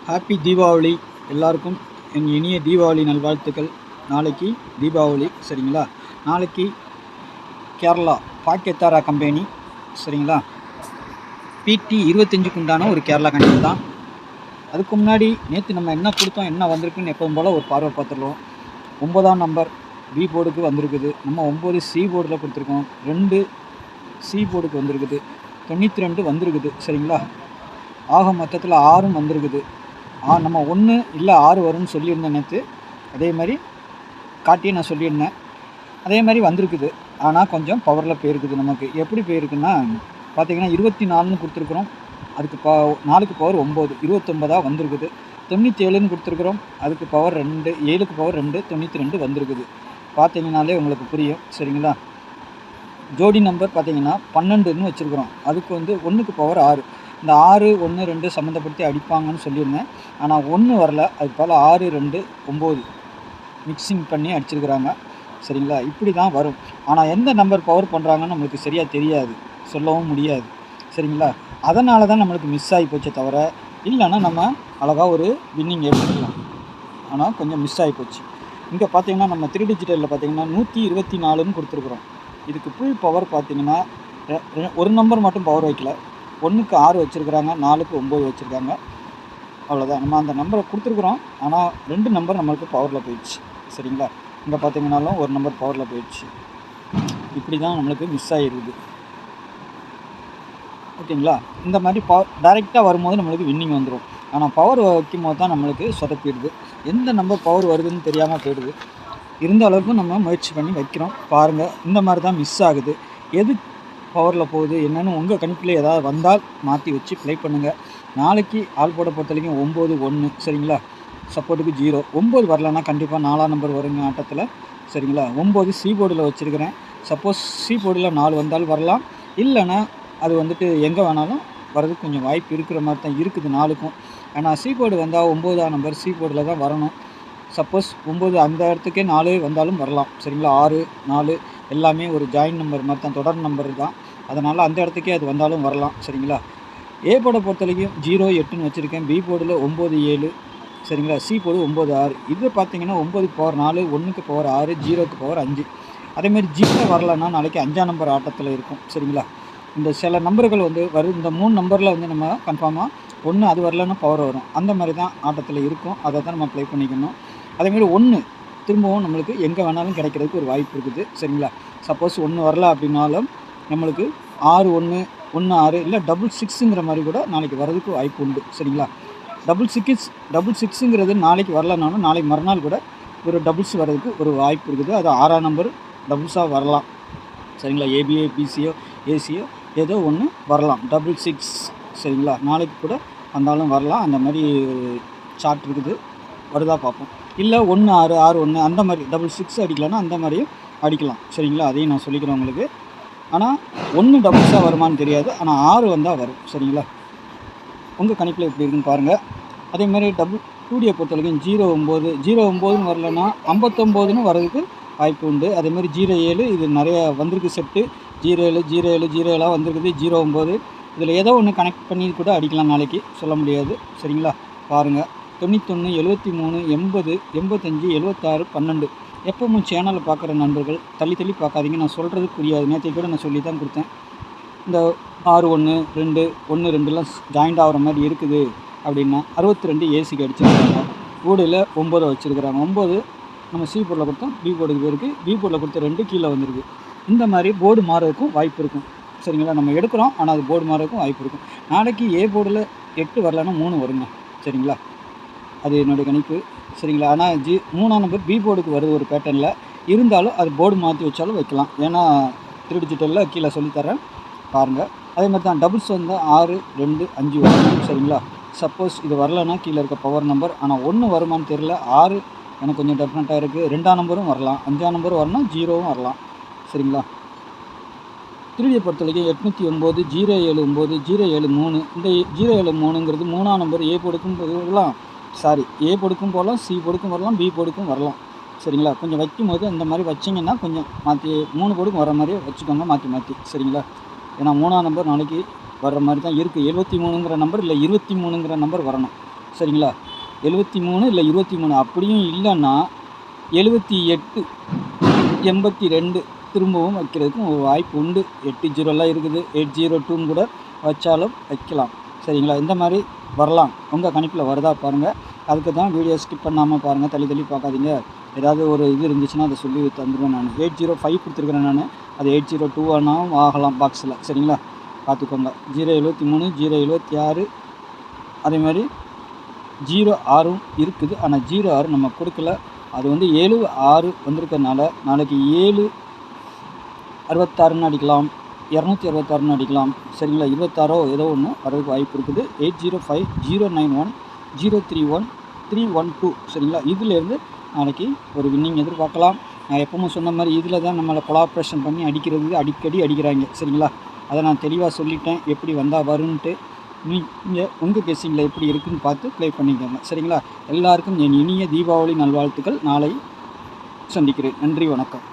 Happy Deepavali எல்லாருக்கும் என் இனிய தீபாவளி நல்வாழ்த்துக்கள். நாளைக்கு தீபாவளி சரிங்களா? நாளைக்கு கேரளா பாக்கெத்தாரா கம்பெனி சரிங்களா? PT 25க்கு உண்டான ஒரு கேரளா கம்பெனி தான். அதுக்கு முன்னாடி நேற்று நம்ம என்ன கொடுத்தோம், என்ன வந்திருக்குன்னு எப்பவும் போல் ஒரு பார்வை பார்த்துருவோம். 9ஆம் நம்பர் B போர்டுக்கு வந்திருக்குது. நம்ம 9 C போர்டில் கொடுத்துருக்கோம். 2 C போர்டுக்கு வந்திருக்குது. 92 வந்திருக்குது சரிங்களா? ஆக மொத்தத்தில் 6 வந்திருக்குது. நம்ம 1 இல்லை 6 வரும்னு சொல்லியிருந்தேன் நேற்று. அதே மாதிரி காட்டி நான் சொல்லியிருந்தேன். அதே மாதிரி வந்திருக்குது. ஆனால் கொஞ்சம் பவரில் போயிருக்குது. நமக்கு எப்படி போயிருக்குன்னா பார்த்தீங்கன்னா 24ன்னு கொடுத்துருக்குறோம். அதுக்கு 4க்கு பவர் 9, 29 வந்திருக்குது. 97ன்னு கொடுத்துருக்குறோம். அதுக்கு பவர் 2, 7க்கு பவர் 2, 92 வந்திருக்குது. பார்த்தீங்கன்னாலே உங்களுக்கு புரியும் சரிங்களா? ஜோடி நம்பர் பார்த்தீங்கன்னா 12ன்னு வச்சுருக்குறோம். அதுக்கு 1க்கு பவர் 6. இந்த 6, 1, 2 சம்மந்தப்படுத்தி அடிப்பாங்கன்னு சொல்லியிருந்தேன். ஆனால் 1 வரல. அது போல் 6, 2, 9 மிக்சிங் பண்ணி அடிச்சிருக்கிறாங்க சரிங்களா? இப்படி தான் வரும். ஆனால் எந்த நம்பர் பவர் பண்ணுறாங்கன்னு நம்மளுக்கு சரியாக தெரியாது, சொல்லவும் முடியாது சரிங்களா? அதனால தான் நம்மளுக்கு மிஸ் ஆகி போச்சே தவிர, இல்லைன்னா நம்ம அழகாக ஒரு வின்னிங் எடுத்துக்கலாம். ஆனால் கொஞ்சம் மிஸ் ஆகி போச்சு. இங்கே பார்த்தீங்கன்னா நம்ம 3 டிஜிட்டலில் பார்த்தீங்கன்னா 124ன்னு கொடுத்துருக்குறோம். இதுக்கு ஃபுல் பவர் பார்த்தீங்கன்னா ஒரு நம்பர் மட்டும் பவர் வைக்கல. 1க்கு 6 வச்சுருக்குறாங்க, 4க்கு 9 வச்சுருக்காங்க. அவ்வளோதான். நம்ம அந்த நம்பரை கொடுத்துருக்குறோம். ஆனால் 2 நம்பர் நம்மளுக்கு பவரில் போயிடுச்சு சரிங்களா? இங்கே பார்த்தீங்கன்னாலும் ஒரு நம்பர் பவரில் போயிடுச்சு. இப்படி தான் நம்மளுக்கு மிஸ் ஆகிருக்குது ஓகேங்களா? இந்த மாதிரி டைரெக்டாக வரும்போது நம்மளுக்கு வின்னிங் வந்துடும். ஆனால் பவர் வைக்கும் போது தான் நம்மளுக்கு சொதப்பிடுது. எந்த நம்பர் பவர் வருதுன்னு தெரியாமல் போயிடுது. இருந்த அளவுக்கு நம்ம முயற்சி பண்ணி வைக்கிறோம். பாருங்கள், இந்த மாதிரி தான் மிஸ் ஆகுது. எது பவரில் போகுது என்னென்னு உங்கள் கணிப்பில் ஏதாவது வந்தால் மாற்றி வச்சு ப்ளே பண்ணுங்கள். நாளைக்கு ஆள் போட பொறுத்த வரைக்கும் 9, 1 சரிங்களா? சப்போர்ட்டுக்கு 0. 9 வரலன்னா கண்டிப்பாக 4ஆம் நம்பர் வருங்க ஆட்டத்தில் சரிங்களா? 9 C போர்டில் வச்சுருக்கிறேன். சப்போஸ் C போர்டில் 4 வந்தாலும் வரலாம். இல்லைன்னா அது எங்கே வேணாலும் வரதுக்கு கொஞ்சம் வாய்ப்பு இருக்கிற மாதிரி தான் இருக்குது 4க்கும். ஆனால் C போர்டு வந்தால் 9ஆம் நம்பர் C போர்டில் தான் வரணும். சப்போஸ் 9 அந்த இடத்துக்கே 4 வந்தாலும் வரலாம் சரிங்களா? 6, 4 எல்லாமே ஒரு ஜாயின் நம்பர் மாதிரி தான், தொடர் நம்பர் தான். அதனால் அந்த இடத்துக்கே அது வந்தாலும் வரலாம் சரிங்களா? A போர்டை பொறுத்த வரைக்கும் 0, 8ன்னு வச்சுருக்கேன். B போர்டில் 9, 7 சரிங்களா? C board 9, 6. இது பார்த்தீங்கன்னா 9க்கு பவர் 4, 1க்கு பவர் 6, 0க்கு பவர் 5. அதேமாதிரி 0 வரலன்னா நாளைக்கு 5ஆம் நம்பர் ஆட்டத்தில் இருக்கும் சரிங்களா? இந்த சில நம்பர்கள் வரும். இந்த 3 நம்பரில் நம்ம கன்ஃபார்மாக 1 அது வரலன்னா பவர் வரும். அந்த மாதிரி தான் ஆட்டத்தில் இருக்கும். அதை தான் நம்ம ப்ளே பண்ணிக்கணும். அதேமாதிரி 1 திரும்பவும் நம்மளுக்கு எங்கே வேணாலும் கிடைக்கிறதுக்கு ஒரு வாய்ப்பு இருக்குது சரிங்களா? சப்போஸ் 1 வரல அப்படின்னாலும் நம்மளுக்கு 6, 1, 1, 6 இல்லை 666ங்கிற மாதிரி கூட நாளைக்கு வரதுக்கு வாய்ப்பு உண்டு சரிங்களா? 666ங்கிறது நாளைக்கு வரலனாலும் நாளைக்கு மறுநாள் கூட ஒரு டபுள்ஸ் வர்றதுக்கு ஒரு வாய்ப்பு இருக்குது. அது 6ஆம் நம்பர் டபுள்ஸாக வரலாம் சரிங்களா? ABA, BCயோ ACயோ ஏதோ ஒன்று வரலாம். 66 சரிங்களா? நாளைக்கு கூட வந்தாலும் வரலாம். அந்த மாதிரி சார்ட் இருக்குது, வருதா பார்ப்போம். இல்லை 1, 6, 6, 1 அந்த மாதிரி 666 அடிக்கலான்னா அந்த மாதிரியும் அடிக்கலாம் சரிங்களா? அதையும் நான் சொல்லிக்கிறேன் உங்களுக்கு. ஆனால் 1 டபுள்ஸாக வருமானு தெரியாது. ஆனால் 6 வந்தால் வரும் சரிங்களா? உங்கள் கணிப்பில் எப்படி இருக்குன்னு பாருங்கள். அதேமாதிரி 2Dயை பொறுத்த வரைக்கும் 09, 09ன்னு வரலன்னா 59ன்னு வர்றதுக்கு வாய்ப்பு உண்டு. அதேமாதிரி 07 இது நிறைய வந்திருக்கு செட்டு. 07, 07, 07 வந்திருக்குது. 09 இதில் ஏதோ ஒன்று கனெக்ட் பண்ணி கூட அடிக்கலாம், நாளைக்கு சொல்ல முடியாது சரிங்களா? பாருங்கள், 91, 73, 80, 85, 76, 12. எப்பவும் சேனலை பார்க்குற நண்பர்கள் தள்ளி பார்க்காதீங்க. நான் சொல்கிறது புரியாது. நேற்று கூட நான் சொல்லி தான் கொடுத்தேன். இந்த 6, 1, 2, 1, 2லாம் ஜாயிண்ட் ஆகிற மாதிரி இருக்குது அப்படின்னா 62 ஏசிக்கு அடிச்சிருக்காங்க. போர்டில் 9 வச்சுருக்குறாங்க. 9 நம்ம C போர்டில் கொடுத்தோம், B போர்டுக்கு போயிருக்கு. B போர்டில் கொடுத்த 2 கீழே வந்திருக்கு. இந்த மாதிரி போர்டு மாறதுக்கும் வாய்ப்பு இருக்கும் சரிங்களா? நம்ம எடுக்கிறோம், ஆனால் அது போர்டு மாறதுக்கும் வாய்ப்பு இருக்கும். நாளைக்கு A போர்டில் 8 வரலன்னா 3 வருங்க சரிங்களா? அது என்னுடைய கணிப்பு சரிங்களா? ஆனால் 3ஆம் நம்பர் B போர்டுக்கு வருது ஒரு பேட்டர்னில். இருந்தாலும் அது போர்டு மாற்றி வச்சாலும் வைக்கலாம். ஏன்னா 3 டிஜிட்டலில் கீழே சொல்லித்தரேன் பாருங்கள். அதே மாதிரி தான் டபுள்ஸ் 6, 2, 5 வரும் சரிங்களா? சப்போஸ் இது வரலன்னா கீழே இருக்க பவர் நம்பர். ஆனால் 1 வருமானு தெரியல. 6 எனக்கு கொஞ்சம் டெஃபினட்டாக இருக்குது. 2ஆம் நம்பரும் வரலாம், 5ஆம் நம்பரும் வரணும், 0வும் வரலாம் சரிங்களா? 3Dயை பொறுத்த வரைக்கும் 809, 079, 073. இந்த 073ங்கிறது 3ஆம் நம்பர் A போர்டுக்கும் போகலாம், A போர்டுக்கும் போகலாம், C போர்டுக்கும் வரலாம், B போர்டுக்கும் வரலாம் சரிங்களா? கொஞ்சம் வைக்கும்போது இந்த மாதிரி வச்சிங்கன்னா கொஞ்சம் மாற்றி 3 போர்டுக்கும் வர மாதிரி வச்சுக்கோங்க, மாற்றி சரிங்களா? ஏன்னா 3ஆம் நம்பர் நாளைக்கு வர்ற மாதிரி தான் இருக்குது. 73ங்கிற நம்பர் இல்லை 23ங்கிற நம்பர் வரணும் சரிங்களா. 73 இல்லை 23 அப்படியும் இல்லைன்னா 78 82 திரும்பவும் வைக்கிறதுக்கும் ஒரு வாய்ப்பு உண்டு. 80 இருக்குது, 802 கூட வச்சாலும் வைக்கலாம். சரிங்களா. இந்த மாதிரி வரலாம். உங்கள் கணிப்பில் வருதா பாருங்கள். அதுக்கு தான் வீடியோ ஸ்கிப் பண்ணாமல் பாருங்கள், தள்ளி தள்ளி பார்க்காதீங்க. ஏதாவது ஒரு இது இருந்துச்சுன்னா அதை சொல்லி தந்துடுவேன் நான். 805 கொடுத்துருக்குறேன் நான், அது 802 ஆனாலும் ஆகலாம் பாக்ஸில். சரிங்களா, பார்த்துக்கோங்க. 073 076 அதே மாதிரி 06 இருக்குது. ஆனால் 06 நம்ம கொடுக்கல. அது வந்து 76 வந்திருக்கிறதுனால நாளைக்கு 766 அடிக்கலாம், 266 அடிக்கலாம். சரிங்களா. 26 ஏதோ ஒன்று வரதுக்கு வாய்ப்பு இருக்குது. 805 091 031 312. சரிங்களா. இதிலேருந்து நாளைக்கு ஒரு வின்னிங் எதிர்பார்க்கலாம். நான் எப்பவும் சொன்ன மாதிரி இதில் தான் நம்மளை கொலாப்ரேஷன் பண்ணி அடிக்கிறது அடிக்கடி அடிக்கிறாங்க. சரிங்களா. அதை நான் தெளிவாக சொல்லிட்டேன் எப்படி வந்தால் வரும்ன்ட்டு. நீங்கள் உங்கள் கெஸ்ஸிங்கில் எப்படி இருக்குதுன்னு பார்த்து ப்ளே பண்ணிக்கோங்க. சரிங்களா. எல்லாருக்கும் என் இனிய தீபாவளி நல்வாழ்த்துக்கள். நாளை சந்திக்கிறேன். நன்றி, வணக்கம்.